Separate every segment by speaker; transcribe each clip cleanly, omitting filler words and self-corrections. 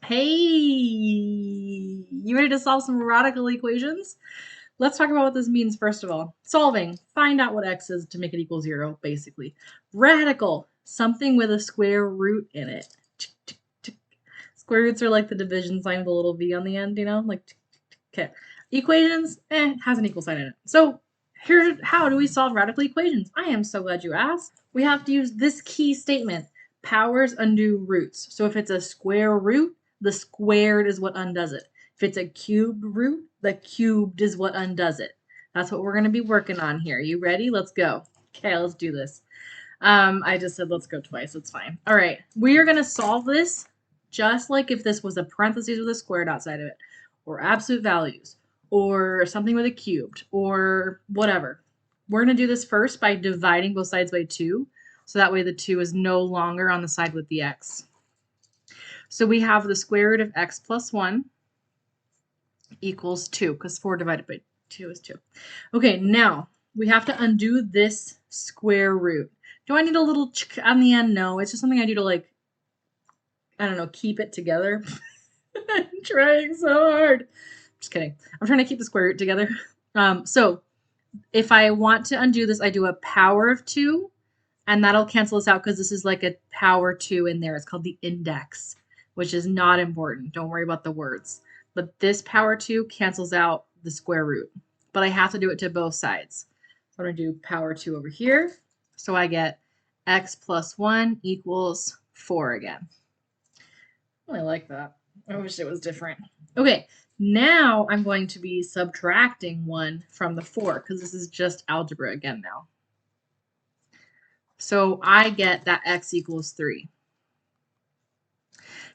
Speaker 1: Hey, you ready to solve some radical equations? Let's talk about what this means first of all. Solving, find out what x is to make it equal 0, basically. Radical, something with a square root in it. Square roots are like the division sign with a little v on the end, you know? Like, okay. Equations, has an equal sign in it. So how do we solve radical equations? I am so glad you asked. We have to use this key statement. Powers undo roots. So if it's a square root, the squared is what undoes it. If it's a cubed root, the cubed is what undoes it. That's what we're going to be working on here. You ready? Let's go. Okay, let's do this. I just said let's go twice. It's fine. All right. We are going to solve this just like if this was a parentheses with a squared outside of it, or absolute values, or something with a cubed, or whatever. We're going to do this first by dividing both sides by 2. So that way the 2 is no longer on the side with the x. So we have the square root of x plus 1 equals 2, because 4 divided by 2 is 2. Okay, now we have to undo this square root. Do I need a little on the end? No, it's just something I do to, like, I don't know, keep it together. I'm trying so hard. Just kidding. I'm trying to keep the square root together. So if I want to undo this, I do a power of 2, and that'll cancel this out because this is like a power 2 in there. It's called the index, which is not important. Don't worry about the words. But this power 2 cancels out the square root. But I have to do it to both sides. So I'm going to do power 2 over here. So I get x plus 1 equals 4 again. I really like that. I wish it was different. Okay, now I'm going to be subtracting 1 from the 4 because this is just algebra again now. So I get that x equals 3.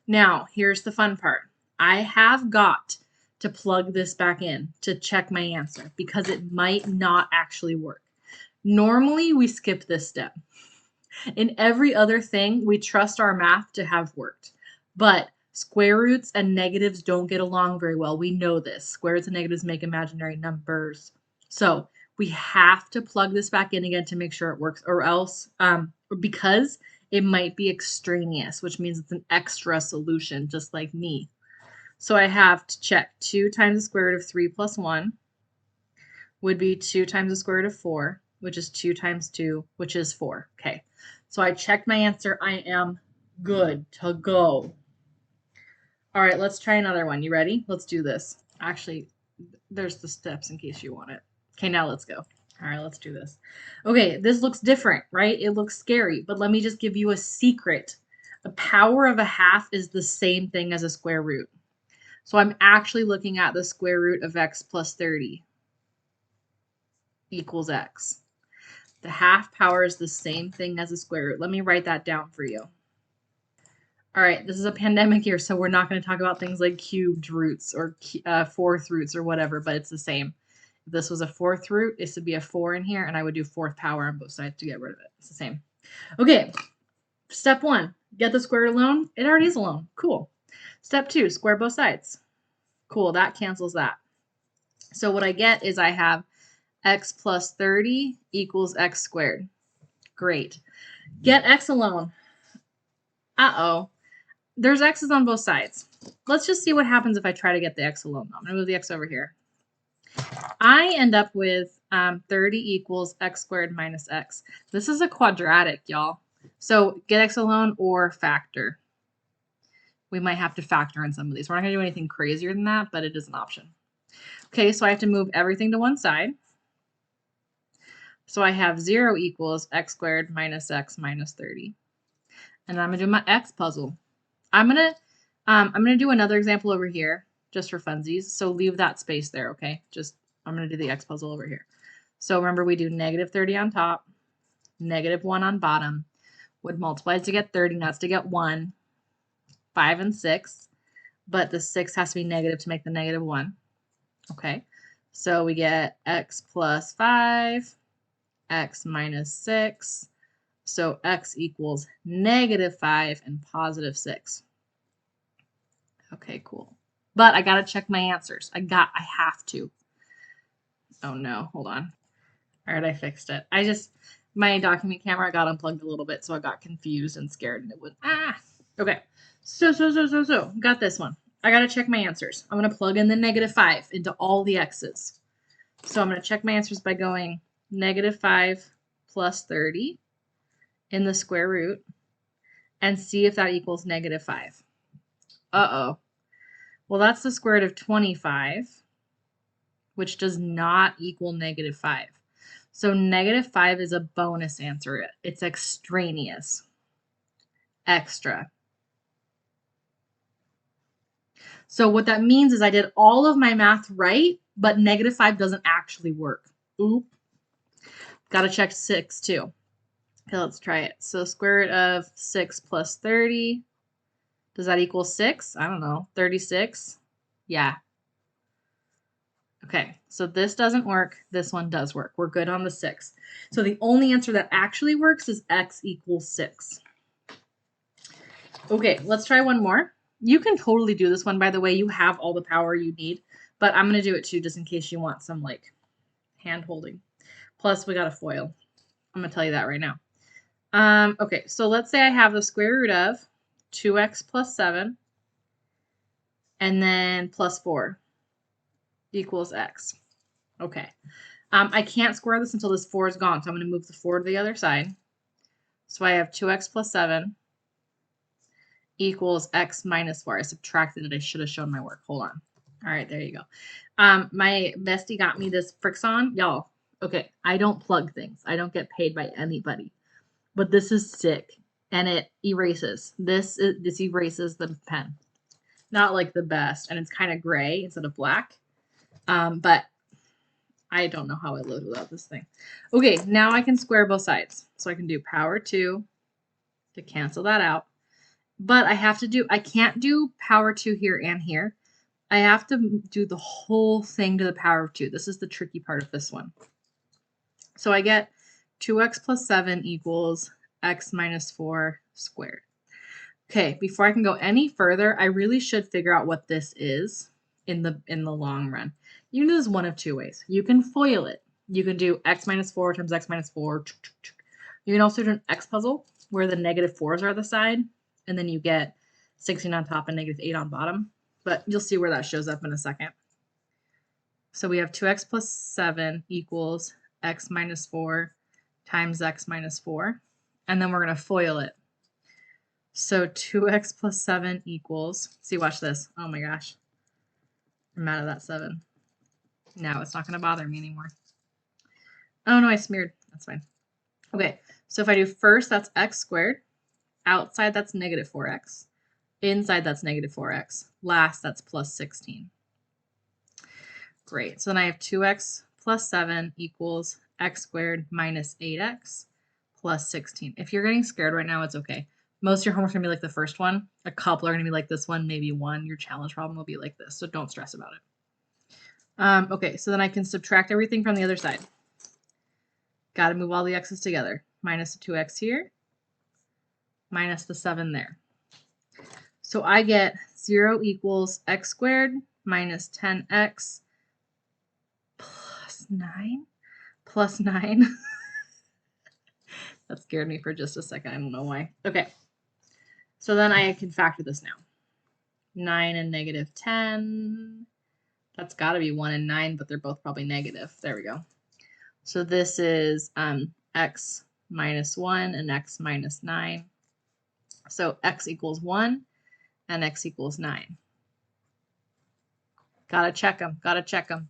Speaker 1: Now, here's the fun part. I have got to plug this back in to check my answer because it might not actually work. Normally, we skip this step. In every other thing, we trust our math to have worked. But square roots and negatives don't get along very well. We know this. Square roots and negatives make imaginary numbers. So we have to plug this back in again to make sure it works, or else, because it might be extraneous, which means it's an extra solution, just like me. So I have to check 2 times the square root of 3 plus 1 would be 2 times the square root of 4, which is 2 times 2, which is 4. Okay, so I checked my answer. I am good to go. All right, let's try another one. You ready? Let's do this. Actually, there's the steps in case you want it. Okay, now let's go. All right, let's do this. Okay, this looks different, right? It looks scary, but let me just give you a secret. A power of a half is the same thing as a square root. So I'm actually looking at the square root of x plus 30 equals x. The half power is the same thing as a square root. Let me write that down for you. All right, this is a pandemic year, so we're not going to talk about things like cubed roots or fourth roots or whatever, but it's the same. If this was a fourth root, it would be a 4 in here, and I would do fourth power on both sides to get rid of it. It's the same. Okay, step 1, get the square root alone. It already is alone. Cool. Step 2, square both sides. Cool, that cancels that. So what I get is I have x plus 30 equals x squared. Great. Get x alone. Uh-oh. There's x's on both sides. Let's just see what happens if I try to get the x alone. I'm going to move the x over here. I end up with 30 equals x squared minus x. This is a quadratic, y'all. So get x alone or factor. We might have to factor in some of these. We're not going to do anything crazier than that, but it is an option. Okay, so I have to move everything to one side. So I have 0 equals x squared minus x minus 30. And I'm going to do my x puzzle. I'm gonna do another example over here just for funsies. So leave that space there, okay? I'm gonna do the x puzzle over here. So remember, we do negative 30 on top, negative 1 on bottom. Would multiply to get 30, that's to get 1, 5 and 6. But the 6 has to be negative to make the negative 1. Okay, so we get x plus 5, x minus 6. So x equals negative 5 and positive 6. Okay, cool. But I gotta check my answers. I have to. Oh no, hold on. All right, I fixed it. My document camera got unplugged a little bit, so I got confused and scared and it went, Okay, So, got this one. I gotta check my answers. I'm gonna plug in the -5 into all the x's. So I'm gonna check my answers by going -5 plus 30 in the square root and see if that equals -5. Uh-oh. Well, that's the square root of 25, which does not equal -5. So -5 is a bonus answer. It's extraneous. Extra. So what that means is I did all of my math right, but -5 doesn't actually work. Oop. Gotta check 6 too. Okay, let's try it. So square root of 6 plus 30. Does that equal 6? I don't know. 36? Yeah. Okay, so this doesn't work. This one does work. We're good on the 6. So the only answer that actually works is x equals 6. Okay, let's try one more. You can totally do this one, by the way. You have all the power you need, but I'm going to do it too just in case you want some like hand holding. Plus, we got a FOIL. I'm going to tell you that right now. Okay, so let's say I have the square root of 2x plus 7 and then plus 4 equals x. Okay. I can't square this until this 4 is gone, so I'm going to move the 4 to the other side. So I have 2x plus 7 equals x minus 4. I subtracted it. I should have shown my work. Hold on. All right, there you go. My bestie got me this Frixon. Y'all, okay, I don't plug things. I don't get paid by anybody. But this is sick, and it erases. This erases the pen. Not like the best, and it's kind of gray instead of black. But I don't know how I live without this thing. Okay, now I can square both sides. So I can do power 2 to cancel that out. But I can't do power 2 here and here. I have to do the whole thing to the power of 2. This is the tricky part of this one. So I get 2x plus 7 equals x minus 4 squared. Okay, before I can go any further, I really should figure out what this is in the long run. You can do this one of two ways. You can FOIL it. You can do x minus 4 times x minus 4. You can also do an x puzzle where the -4s are the side, and then you get 16 on top and -8 on bottom. But you'll see where that shows up in a second. So we have 2x plus 7 equals x minus 4 times x minus 4. And then we're going to FOIL it. So 2x plus 7 equals, see, watch this. Oh my gosh. I'm out of that 7. Now it's not going to bother me anymore. Oh no, I smeared. That's fine. Okay, so if I do first, that's x squared. Outside, that's -4x. Inside, that's -4x. Last, that's plus 16. Great. So then I have 2x plus 7 equals x squared minus 8x plus 16. If you're getting scared right now, it's okay. Most of your homework's going to be like the first one. A couple are going to be like this one, maybe one. Your challenge problem will be like this, so don't stress about it. Okay, so then I can subtract everything from the other side. Got to move all the x's together. Minus the 2x here, minus the 7 there. So I get 0 equals x squared minus 10x plus 9 plus 9. That scared me for just a second. I don't know why. Okay. So then I can factor this now. 9 and -10. That's got to be 1 and 9, but they're both probably negative. There we go. So this is x minus 1 and x minus 9. So x equals 1 and x equals 9. Gotta check them. Gotta check them.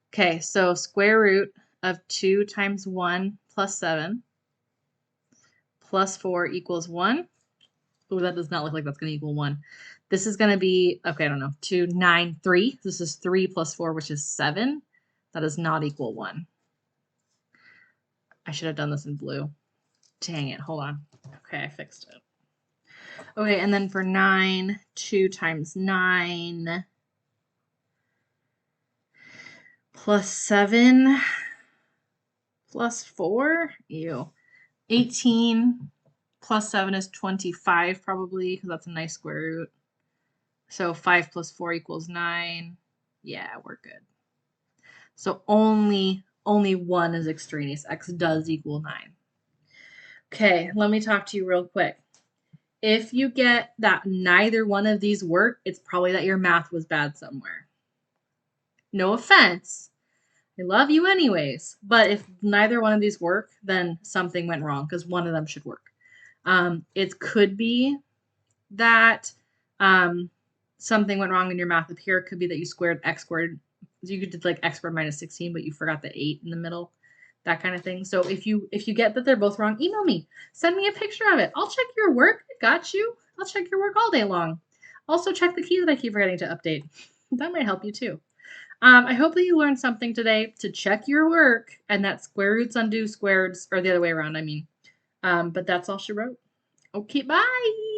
Speaker 1: Okay, so square root of 2 times 1 plus 7 plus 4 equals 1. Oh, that does not look like that's going to equal 1. This is going to be, okay, I don't know, 2, 9, 3. This is 3 plus 4, which is 7. That does not equal 1. I should have done this in blue. Dang it, hold on. Okay, I fixed it. Okay, and then for 9, 2 times 9 plus 7 plus 4. Ew. 18 plus 7 is 25 probably, because that's a nice square root. So 5 plus 4 equals 9. Yeah, we're good. So only 1 is extraneous. X does equal 9. Okay, let me talk to you real quick. If you get that neither one of these work, it's probably that your math was bad somewhere. No offense. I love you anyways. But if neither one of these work, then something went wrong because one of them should work. It could be that something went wrong in your math up here. It could be that you squared x squared. You did like x squared minus 16, but you forgot the 8 in the middle. That kind of thing. So if you get that they're both wrong, email me. Send me a picture of it. I'll check your work. Got you. I'll check your work all day long. Also check the key that I keep forgetting to update. That might help you too. I hope that you learned something today to check your work and that square roots undo squareds, or the other way around, I mean. But that's all she wrote. Okay, bye.